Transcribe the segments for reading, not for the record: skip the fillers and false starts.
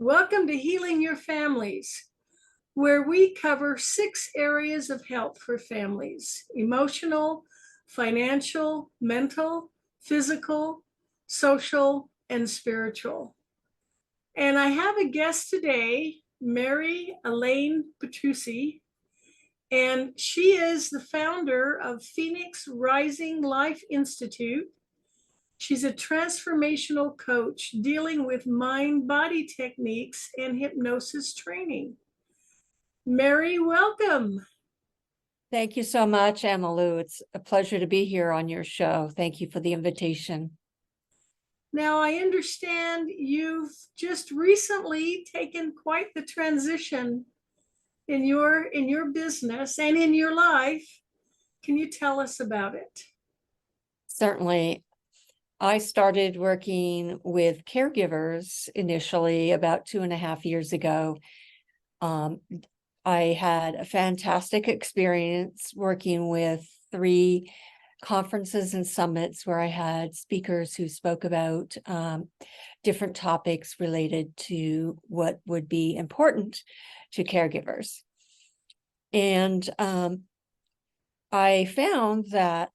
Welcome to Healing Your Families, where we cover 6 areas of health for families: emotional, financial, mental, physical, social, and spiritual. And I have a guest today, Mary Elaine Petrucci, and she is the founder of Phoenix Rising Life Institute. She's a transformational coach dealing with mind-body techniques and hypnosis training. Mary, welcome. Thank you so much, Emmalou. It's a pleasure to be here on your show. Thank you for the invitation. Now, I understand you've just recently taken quite the transition in your business and in your life. Can you tell us about it? Certainly. I started working with caregivers initially about 2.5 years ago. I had a fantastic experience working with 3 conferences and summits where I had speakers who spoke about different topics related to what would be important to caregivers. And I found that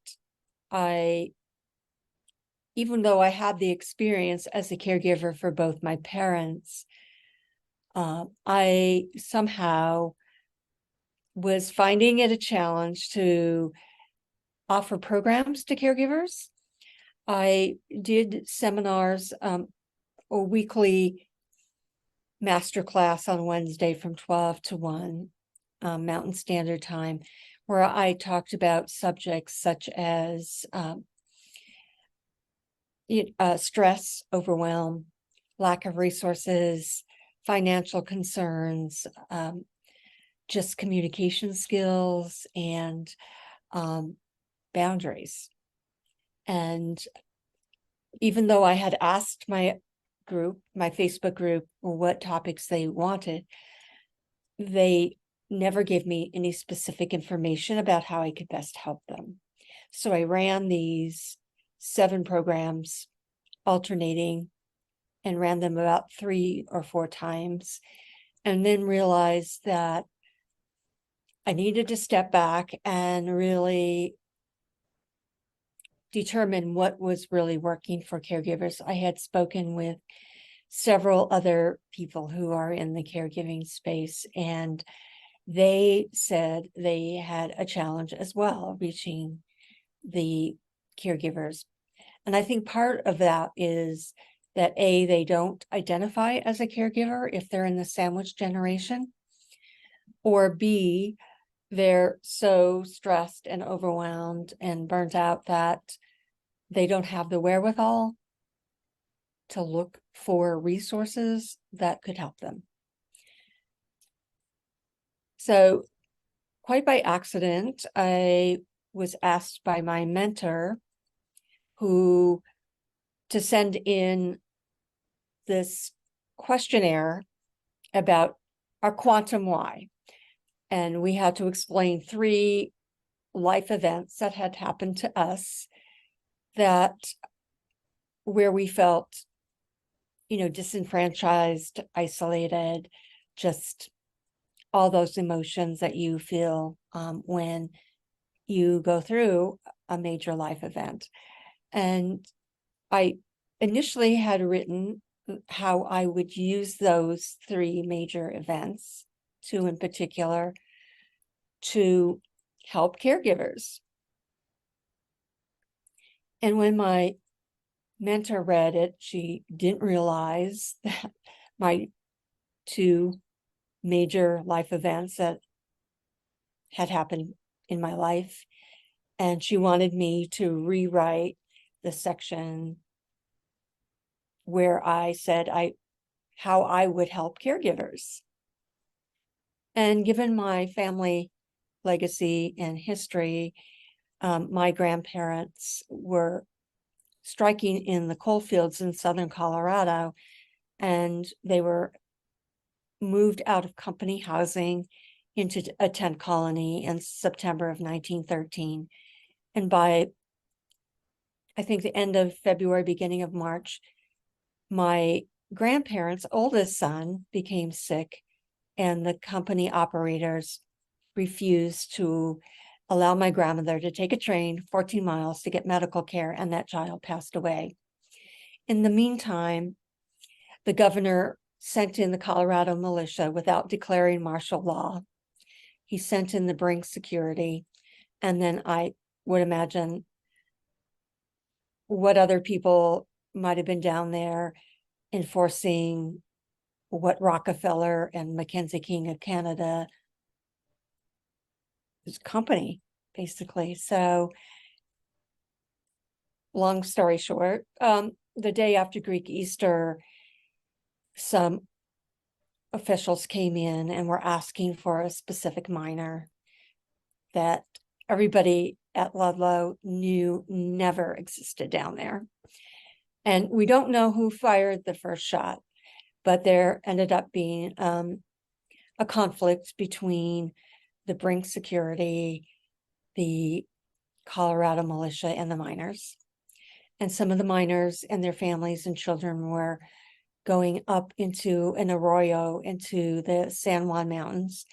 even though I had the experience as a caregiver for both my parents, I somehow was finding it a challenge to offer programs to caregivers. I did seminars, a weekly masterclass on Wednesday from 12 to 1 Mountain Standard Time, where I talked about subjects such as stress, overwhelm, lack of resources, financial concerns, just communication skills, and boundaries. And even though I had asked my Facebook group, what topics they wanted, they never gave me any specific information about how I could best help them. So I ran these 7 programs alternating and ran them about 3 or 4 times, and then realized that I needed to step back and really determine what was really working for caregivers. I had spoken with several other people who are in the caregiving space, and they said they had a challenge as well reaching the caregivers. And I think part of that is that A, they don't identify as a caregiver if they're in the sandwich generation, or B, they're so stressed and overwhelmed and burnt out that they don't have the wherewithal to look for resources that could help them. So quite by accident, I was asked by my mentor to send in this questionnaire about our quantum why. And we had to explain 3 life events that had happened to us where we felt, disenfranchised, isolated, just all those emotions that you feel when you go through a major life event. And I initially had written how I would use those 3 major events, 2 in particular, to help caregivers. And when my mentor read it, she didn't realize that my 2 major life events that had happened in my life, and she wanted me to rewrite the section where I said how I would help caregivers. And given my family legacy and history, my grandparents were striking in the coal fields in southern Colorado, and they were moved out of company housing into a tent colony in September of 1913. And by, I think, the end of February, beginning of March, my grandparents' oldest son became sick, and the company operators refused to allow my grandmother to take a train 14 miles to get medical care, and that child passed away. In the meantime, the governor sent in the Colorado militia without declaring martial law. He sent in the Brink security, and then I would imagine what other people might have been down there enforcing what Rockefeller and Mackenzie King of Canada company, basically. So long story short, the day after Greek Easter, some officials came in and were asking for a specific miner that everybody at Ludlow knew never existed down there. And we don't know who fired the first shot, but there ended up being a conflict between the Brink security, the Colorado militia, and the miners. And some of the miners and their families and children were going up into an arroyo into the San Juan Mountains.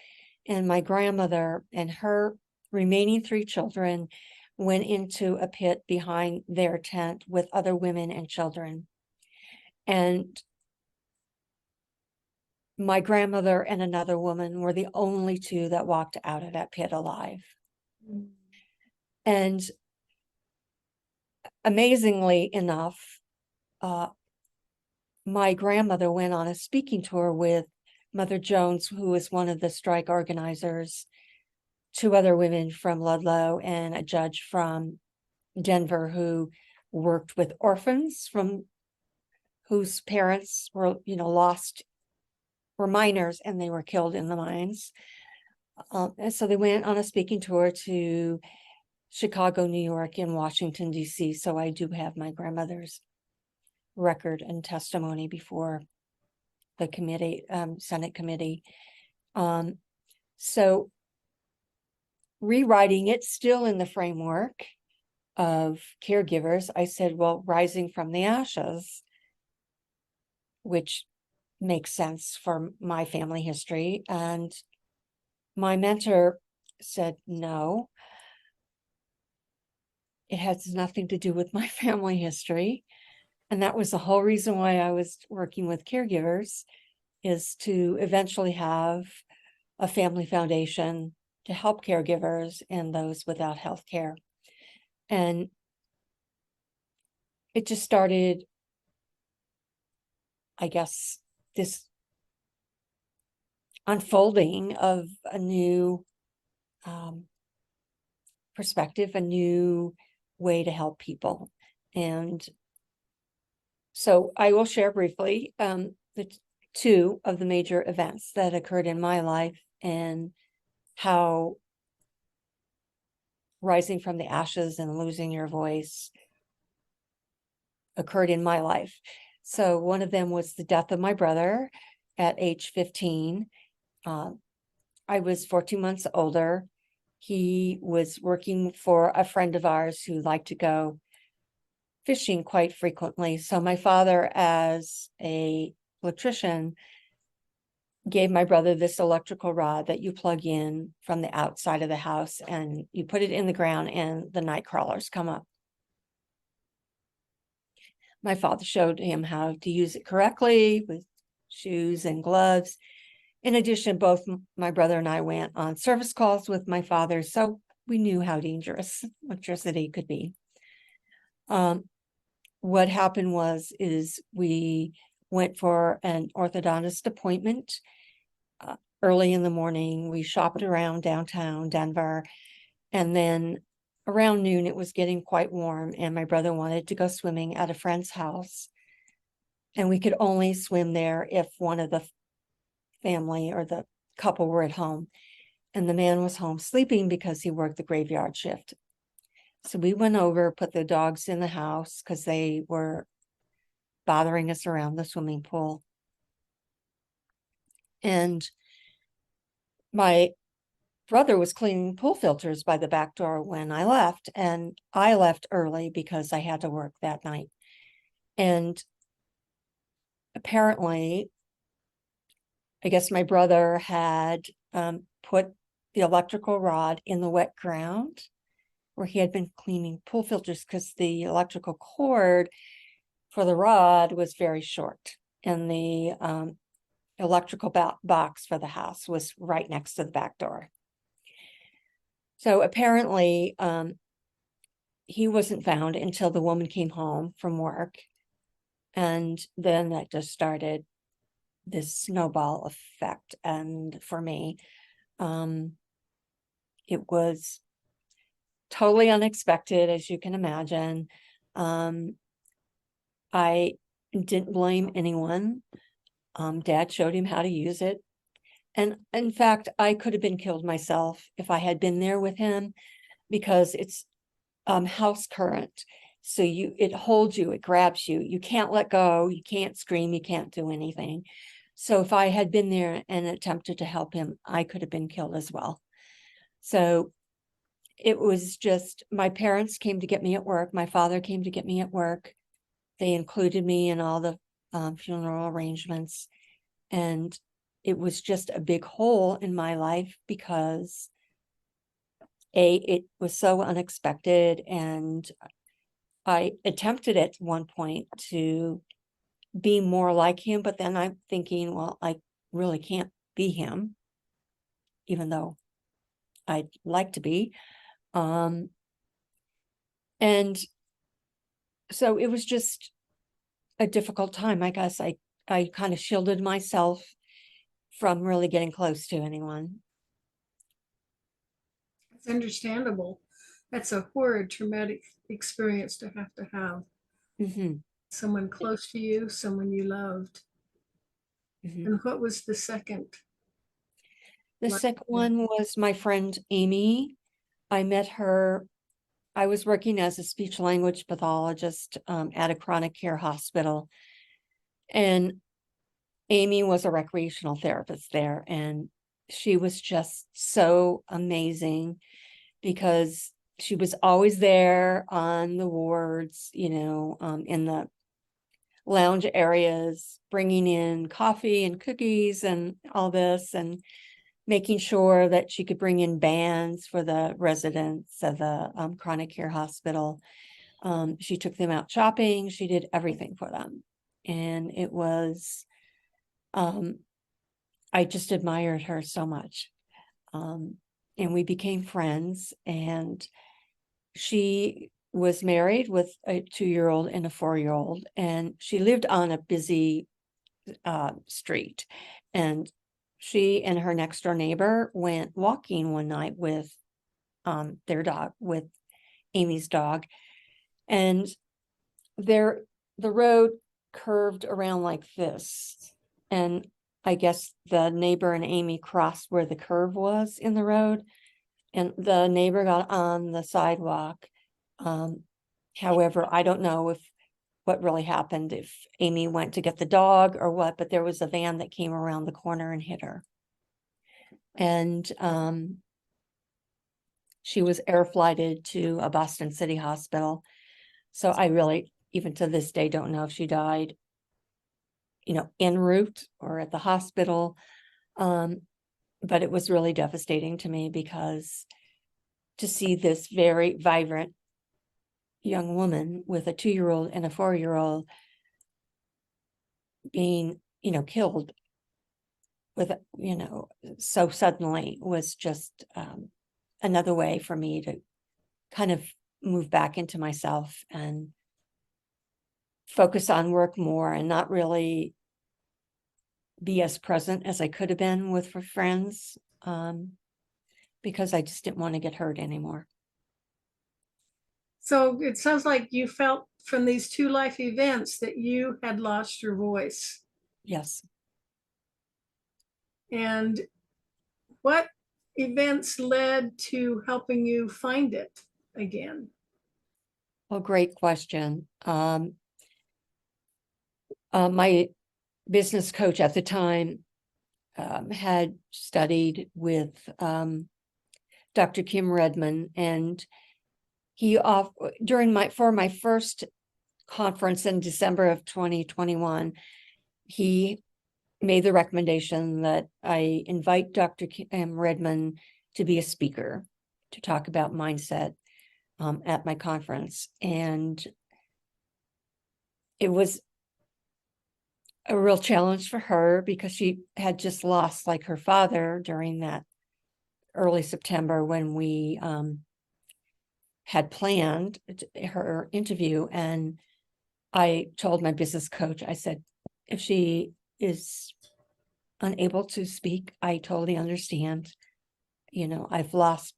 And my grandmother and her remaining 3 children went into a pit behind their tent with other women and children. And my grandmother and another woman were the only 2 that walked out of that pit alive. And amazingly enough, my grandmother went on a speaking tour with Mother Jones, who was one of the strike organizers, 2 other women from Ludlow, and a judge from Denver who worked with orphans from whose parents were, were miners, and they were killed in the mines. And so they went on a speaking tour to Chicago, New York, and Washington, D.C. So I do have my grandmother's record and testimony before the committee, Senate committee. So rewriting it still in the framework of caregivers, I said, well, rising from the ashes, which makes sense for my family history. And my mentor said, no, it has nothing to do with my family history. And that was the whole reason why I was working with caregivers, is to eventually have a family foundation to help caregivers and those without health care. And it just started, I guess, this unfolding of a new perspective, a new way to help people. And so I will share briefly the 2 of the major events that occurred in my life and how rising from the ashes and losing your voice occurred in my life. So one of them was the death of my brother at age 15. I was 14 months older. He was working for a friend of ours who liked to go fishing quite frequently. So my father, as a electrician, gave my brother this electrical rod that you plug in from the outside of the house, and you put it in the ground and the night crawlers come up. My father showed him how to use it correctly with shoes and gloves. In addition, both my brother and I went on service calls with my father, so we knew how dangerous electricity could be. What happened is we went for an orthodontist appointment early in the morning. We shopped around downtown Denver, and then around noon, it was getting quite warm, and my brother wanted to go swimming at a friend's house. And we could only swim there if one of the family or the couple were at home. And the man was home sleeping because he worked the graveyard shift. So we went over, put the dogs in the house because they were bothering us around the swimming pool. And my brother was cleaning pool filters by the back door when I left, and I left early because I had to work that night. And apparently, I guess my brother had put the electrical rod in the wet ground where he had been cleaning pool filters, because the electrical cord for the rod was very short, and the electrical box for the house was right next to the back door. So apparently he wasn't found until the woman came home from work. And then that just started this snowball effect. And for me, it was totally unexpected, as you can imagine. I didn't blame anyone. Dad showed him how to use it. And in fact, I could have been killed myself if I had been there with him, because it's house current. So it holds you, it grabs you. You can't let go, you can't scream, you can't do anything. So if I had been there and attempted to help him, I could have been killed as well. So it was just, my parents came to get me at work. My father came to get me at work. They included me in all the funeral arrangements. And it was just a big hole in my life, because it was so unexpected. And I attempted at one point to be more like him, but then I'm thinking, well, I really can't be him, even though I'd like to be. And so it was just a difficult time. I guess I kind of shielded myself from really getting close to anyone. It's understandable. That's a horrid, traumatic experience to have. Mm-hmm. Someone close to you, someone you loved. Mm-hmm. And what was the second? The second one was my friend Amy. I met her. I was working as a speech language pathologist at a chronic care hospital. And Amy was a recreational therapist there. And she was just so amazing, because she was always there on the wards, in the lounge areas, bringing in coffee and cookies and all this, and making sure that she could bring in bands for the residents of the chronic care hospital. She took them out shopping. She did everything for them. And it was, I just admired her so much. And we became friends. And she was married with a 2-year-old and a 4-year-old, and she lived on a busy street. And she and her next door neighbor went walking one night with their dog, with Amy's dog, and the road curved around like this. And I guess the neighbor and Amy crossed where the curve was in the road, and the neighbor got on the sidewalk. However, I don't know what really happened, if Amy went to get the dog or what, but there was a van that came around the corner and hit her. And she was air flighted to a Boston City hospital. So I really, even to this day, don't know if she died, en route or at the hospital. But it was really devastating to me, because to see this very vibrant young woman with a 2-year-old and a 4-year-old being, killed with, so suddenly, was just another way for me to kind of move back into myself and focus on work more, and not really be as present as I could have been with friends, because I just didn't want to get hurt anymore. So it sounds like you felt from these two life events that you had lost your voice. Yes. And what events led to helping you find it again? Well, great question. My business coach at the time had studied with Dr. Kim Redman, and he for my first conference in December of 2021, he made the recommendation that I invite Dr. Kim Redmond to be a speaker to talk about mindset at my conference. And it was a real challenge for her because she had just lost like her father during that early September when we had planned her interview. And I told my business coach, I said, if she is unable to speak, I totally understand. You know, I've lost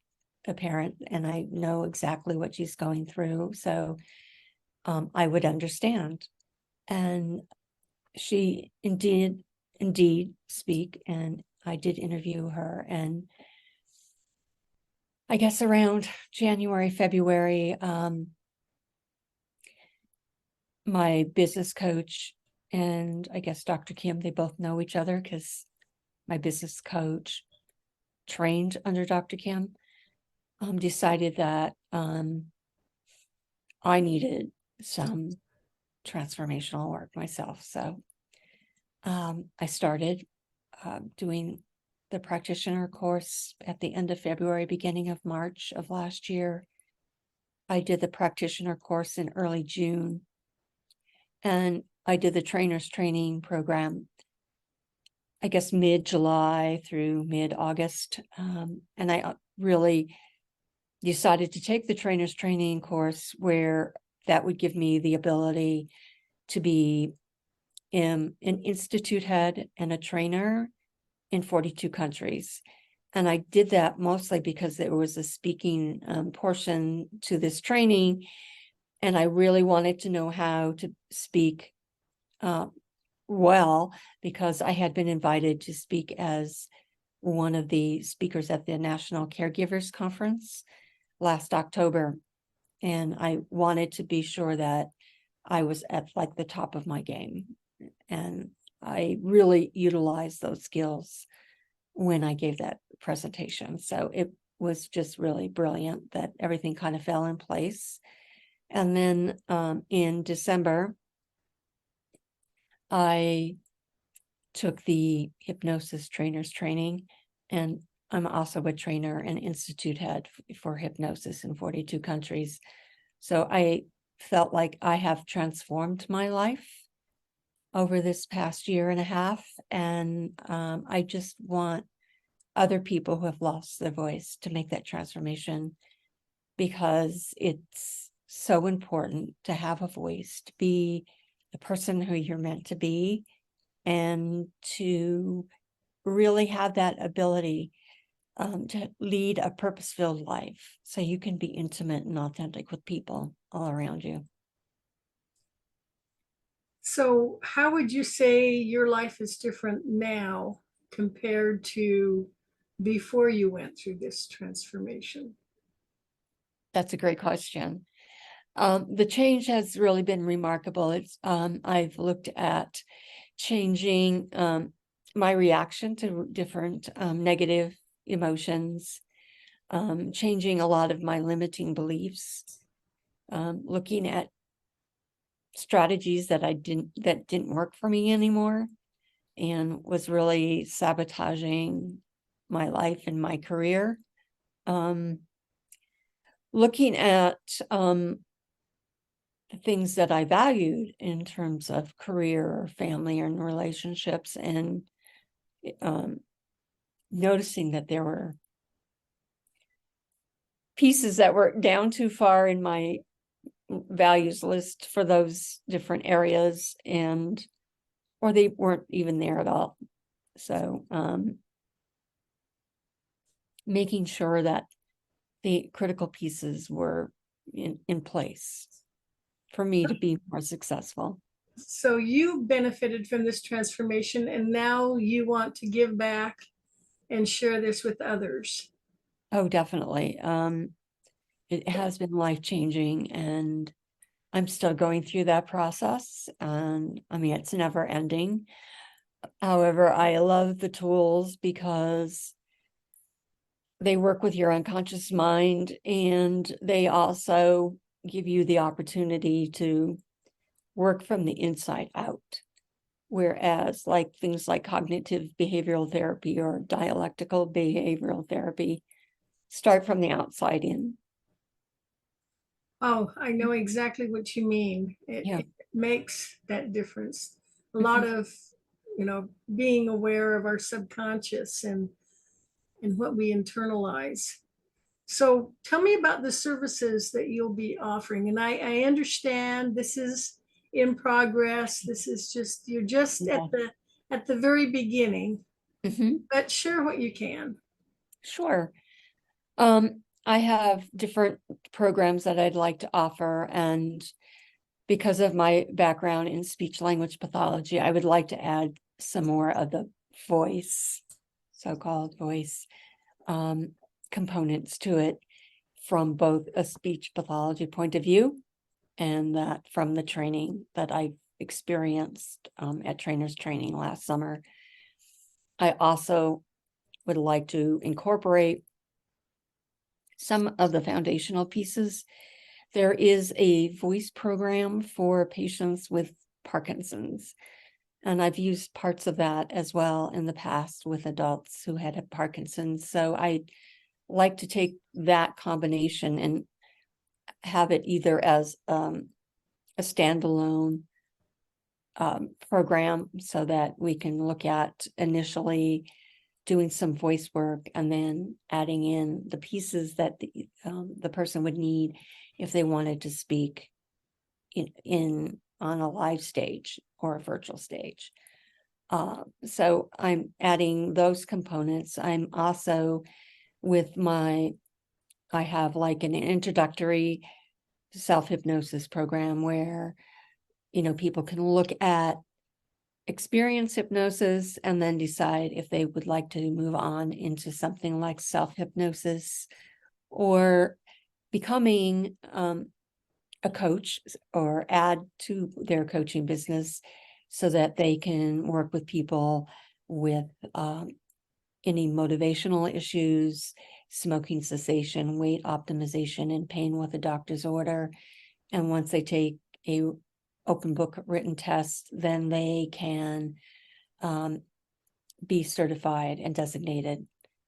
a parent and I know exactly what she's going through. So I would understand. And she indeed speak, and I did interview her. And I guess around January, February, my business coach and I guess Dr. Kim, they both know each other because my business coach trained under Dr. Kim, decided that I needed some transformational work myself. So I started doing the practitioner course at the end of February, beginning of March of last year. I did the practitioner course in early June, and I did the trainer's training program, I guess, mid-July through mid-August. And I really decided to take the trainer's training course where that would give me the ability to be an institute head and a trainer in 42 countries. And I did that mostly because there was a speaking portion to this training. And I really wanted to know how to speak well, because I had been invited to speak as one of the speakers at the National Caregivers Conference last October. And I wanted to be sure that I was at like the top of my game. And I really utilized those skills when I gave that presentation. So it was just really brilliant that everything kind of fell in place. And then in December, I took the hypnosis trainer's training, and I'm also a trainer and institute head for hypnosis in 42 countries. So I felt like I have transformed my life over this past year and a half. And I just want other people who have lost their voice to make that transformation, because it's so important to have a voice, to be the person who you're meant to be, and to really have that ability to lead a purpose-filled life so you can be intimate and authentic with people all around you. So, how would you say your life is different now compared to before you went through this transformation? That's a great question. The change has really been remarkable. It's I've looked at changing my reaction to different negative emotions, changing a lot of my limiting beliefs, looking at strategies that didn't work for me anymore, and was really sabotaging my life and my career. Looking at the things that I valued in terms of career or family and relationships, and noticing that there were pieces that were down too far in my values list for those different areas, or they weren't even there at all. So making sure that the critical pieces were in place for me to be more successful. So, you benefited from this transformation, and now you want to give back and share this with others. Oh, definitely. It has been life-changing, and I'm still going through that process. And I mean, it's never ending. However, I love the tools because they work with your unconscious mind, and they also give you the opportunity to work from the inside out, Whereas like things like cognitive behavioral therapy or dialectical behavioral therapy start from the outside in. Oh, I know exactly what you mean. Yeah. It makes that difference. A lot Mhm. of, being aware of our subconscious and what we internalize. So tell me about the services that you'll be offering. And I understand this is in progress. This is just, you're just Yeah. at the very beginning, Mhm. but share what you can. Sure. I have different programs that I'd like to offer, and because of my background in speech language pathology, I would like to add some more of the voice, so-called voice, components to it from both a speech pathology point of view and that from the training that I experienced at trainers training last summer. I also would like to incorporate some of the foundational pieces. There is a voice program for patients with Parkinson's, and I've used parts of that as well in the past with adults who had Parkinson's. So I like to take that combination and have it either as a standalone program so that we can look at initially doing some voice work and then adding in the pieces that the person would need if they wanted to speak in on a live stage or a virtual stage. So I'm adding those components. I'm also I have like an introductory self-hypnosis program where, people can look at experience hypnosis and then decide if they would like to move on into something like self-hypnosis or becoming a coach or add to their coaching business so that they can work with people with any motivational issues, smoking cessation, weight optimization, and pain with a doctor's order. And once they take a open book written test, then they can be certified and designated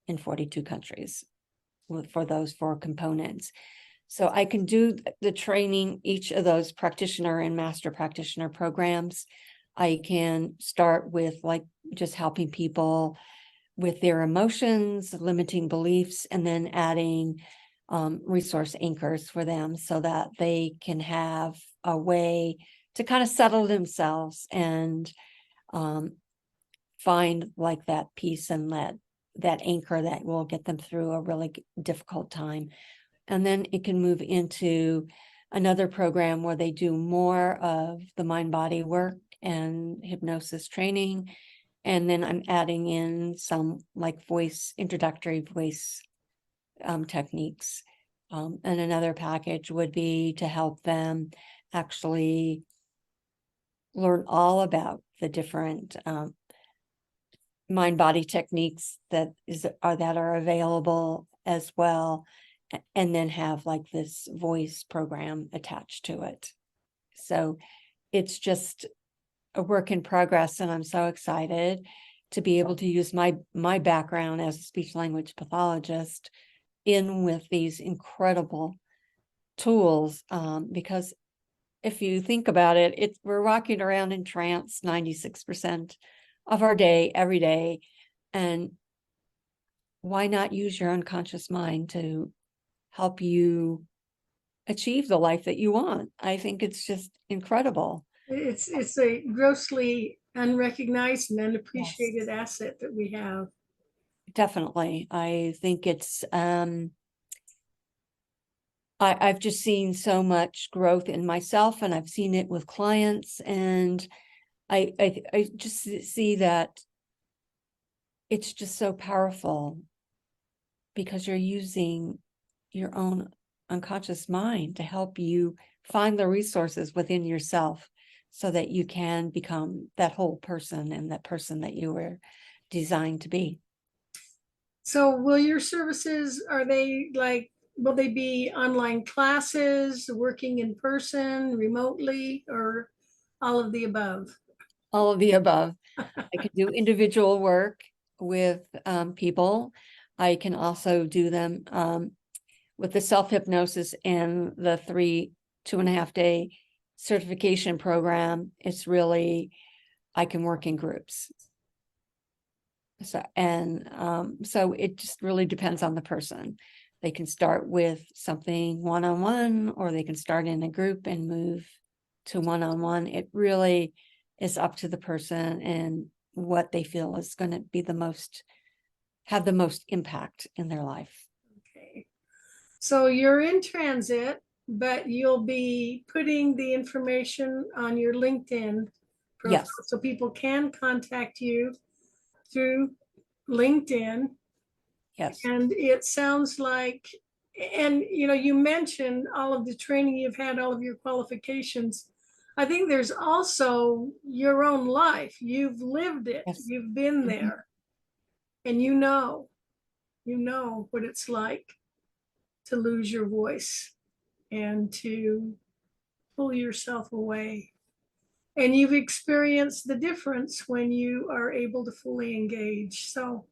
in 42 countries for those 4 components. So I can do the training, each of those practitioner and master practitioner programs. I can start with like just helping people with their emotions, limiting beliefs, and then adding resource anchors for them so that they can have a way to kind of settle themselves and find like that peace and that anchor that will get them through a really difficult time. And then it can move into another program where they do more of the mind body work and hypnosis training. And then I'm adding in some like introductory voice techniques. And another package would be to help them actually learn all about the different mind body techniques that are available as well, and then have like this voice program attached to it. So it's just a work in progress, and I'm so excited to be able to use my background as a speech language pathologist in with these incredible tools, because if you think about it, we're walking around in trance 96% of our day, every day. And why not use your unconscious mind to help you achieve the life that you want? I think it's just incredible. It's a grossly unrecognized and Yes, unappreciated asset that we have. definitely. I think it's I've just seen so much growth in myself, and I've seen it with clients, and I just see that it's just so powerful because you're using your own unconscious mind to help you find the resources within yourself so that you can become that whole person and that person that you were designed to be. So will your services, will they be online classes, working in person, remotely, or all of the above? all of the above. I can do individual work with people. I can also do them with the self-hypnosis and the 2.5 day certification program. It's really, I can work in groups. So, so it just really depends on the person. They can start with something one-on-one, or they can start in a group and move to one-on-one. It really is up to the person and what they feel is going to be have the most impact in their life. Okay. So you're in transit, but you'll be putting the information on your LinkedIn profile, Yes. so people can contact you through LinkedIn. Yes. And it sounds like, and you mentioned all of the training you've had, all of your qualifications. I think there's also your own life. You've lived it. Yes. You've been there. And you know what it's like to lose your voice and to pull yourself away. And you've experienced the difference when you are able to fully engage. So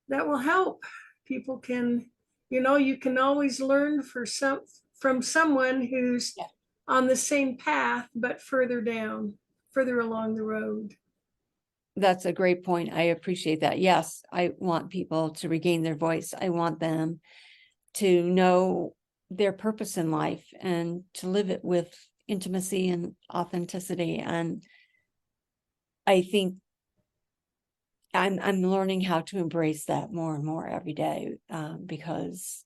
that will help. People can, you can always learn from someone who's on the same path, but further down, further along the road. That's a great point. I appreciate that. Yes, I want people to regain their voice. I want them to know their purpose in life and to live it with intimacy and authenticity. And I think I'm learning how to embrace that more and more every day, because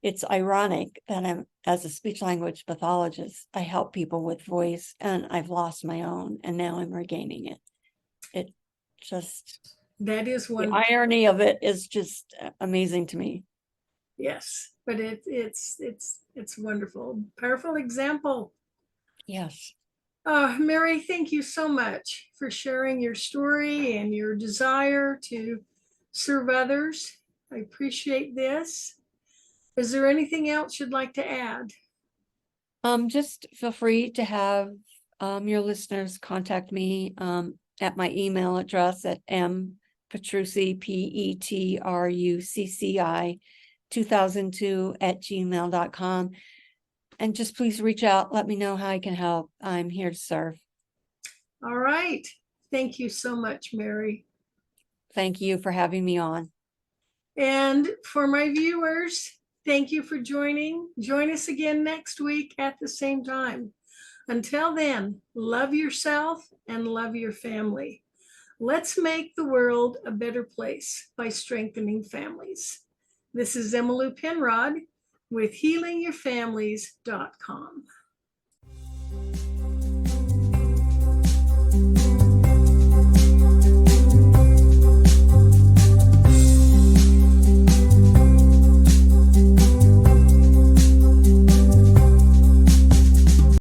it's ironic that as a speech language pathologist, I help people with voice, and I've lost my own, and now I'm regaining it. It just, That is the one. irony of it is just amazing to me. Yes, but it's wonderful, powerful example. Yes. Mary, thank you so much for sharing your story and your desire to serve others. I appreciate this. Is there anything else you'd like to add? Just feel free to have your listeners contact me at my email address at Petrucci, Petrucci 2002 @gmail.com. And just please reach out. Let me know how I can help. I'm here to serve. All right. Thank you so much, Mary. Thank you for having me on. And for my viewers, thank you for joining. Join us again next week at the same time. Until then, love yourself and love your family. Let's make the world a better place by strengthening families. This is Emmylou Penrod with healingyourfamilies.com.